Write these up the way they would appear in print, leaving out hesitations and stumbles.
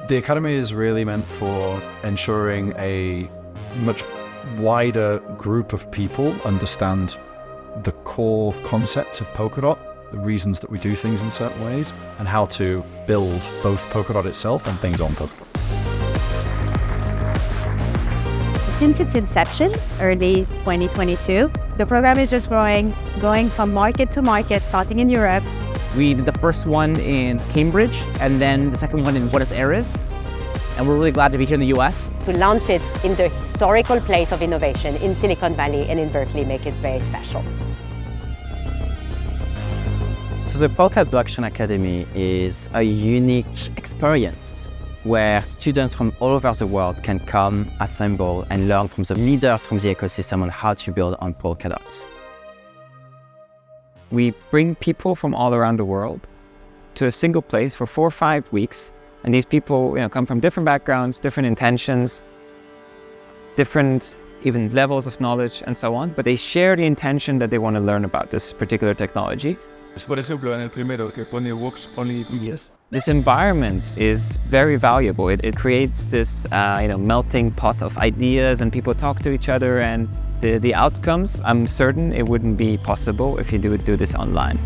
The Academy is really meant for ensuring a much wider group of people understand the core concept of Polkadot, the reasons that we do things in certain ways, and how to build both Polkadot itself and things on Polkadot. Since its inception, early 2022, the program is just growing, going from market to market, starting in Europe. We did the first one in Cambridge and then the second one in Buenos Aires. And we're really glad to be here in the US. To launch it in the historical place of innovation in Silicon Valley and in Berkeley make it very special. So the Polkadot Blockchain Academy is a unique experience where students from all over the world can come, assemble, and learn from the leaders from the ecosystem on how to build on Polkadot. We bring people from all around the world to a single place for 4 or 5 weeks. And these people, come from different backgrounds, different intentions, different even levels of knowledge and so on. But they share the intention that they want to learn about this particular technology. Por ejemplo, en el primero que pone works only years. This environment is very valuable. It creates this melting pot of ideas, and people talk to each other, and the outcomes, I'm certain it wouldn't be possible if you do this online.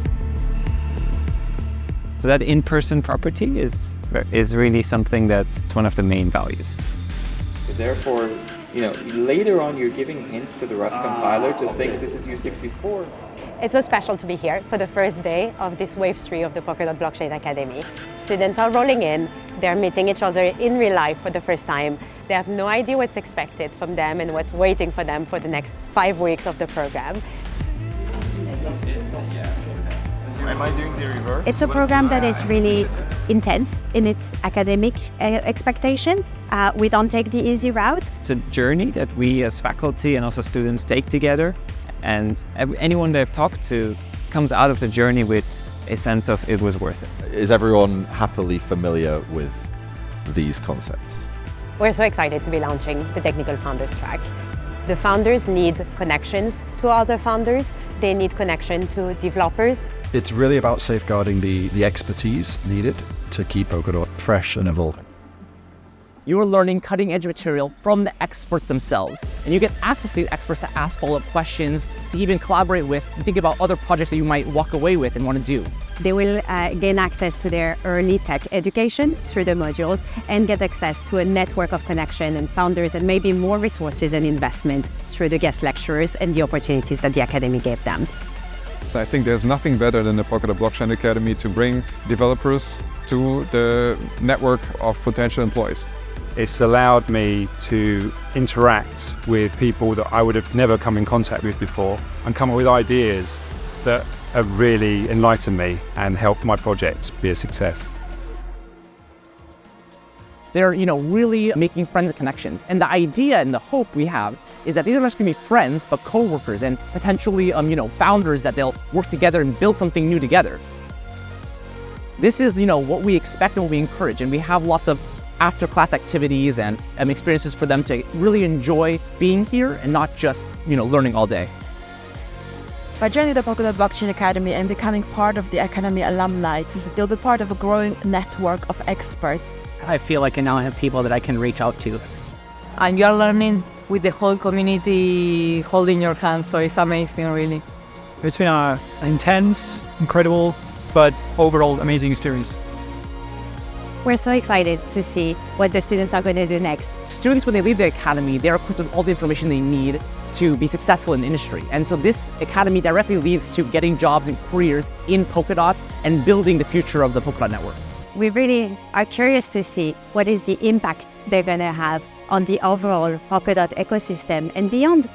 So that in-person property is really something that's one of the main values. So therefore, later on you're giving hints to the Rust compiler to think this is U64. It's so special to be here for the first day of this Wave 3 of the Polkadot Blockchain Academy. Students are rolling in, they're meeting each other in real life for the first time. They have no idea what's expected from them and what's waiting for them for the next 5 weeks of the program. Am I doing the reverse? It's a program that is really intense in its academic expectation. We don't take the easy route. It's a journey that we as faculty and also students take together. And anyone that I've talked to comes out of the journey with a sense of it was worth it. Is everyone happily familiar with these concepts? We're so excited to be launching the Technical Founders track. The founders need connections to other founders. They need connection to developers. It's really about safeguarding the expertise needed to keep Polkadot fresh and evolving. You're learning cutting-edge material from the experts themselves, and you get access to these experts to ask follow-up questions, to even collaborate with, and think about other projects that you might walk away with and want to do. They will gain access to their early tech education through the modules and get access to a network of connection and founders and maybe more resources and investment through the guest lecturers and the opportunities that the Academy gave them. I think there's nothing better than the Polkadot Blockchain Academy to bring developers to the network of potential employees. It's allowed me to interact with people that I would have never come in contact with before and come up with ideas that have really enlightened me and helped my project be a success. They're, really making friends and connections. And the idea and the hope we have is that these are not just going to be friends, but co-workers and potentially, founders that they'll work together and build something new together. This is, what we expect and what we encourage. And we have lots of after-class activities and experiences for them to really enjoy being here and not just, learning all day. By joining the Polkadot Blockchain Academy and becoming part of the Academy alumni, they'll be part of a growing network of experts. I feel like I now have people that I can reach out to. And you're learning with the whole community holding your hand, so it's amazing, really. It's been an intense, incredible, but overall amazing experience. We're so excited to see what the students are going to do next. Students, when they leave the Academy, they're equipped with all the information they need to be successful in the industry. And so this Academy directly leads to getting jobs and careers in Polkadot and building the future of the Polkadot network. We really are curious to see what is the impact they're going to have on the overall Polkadot ecosystem and beyond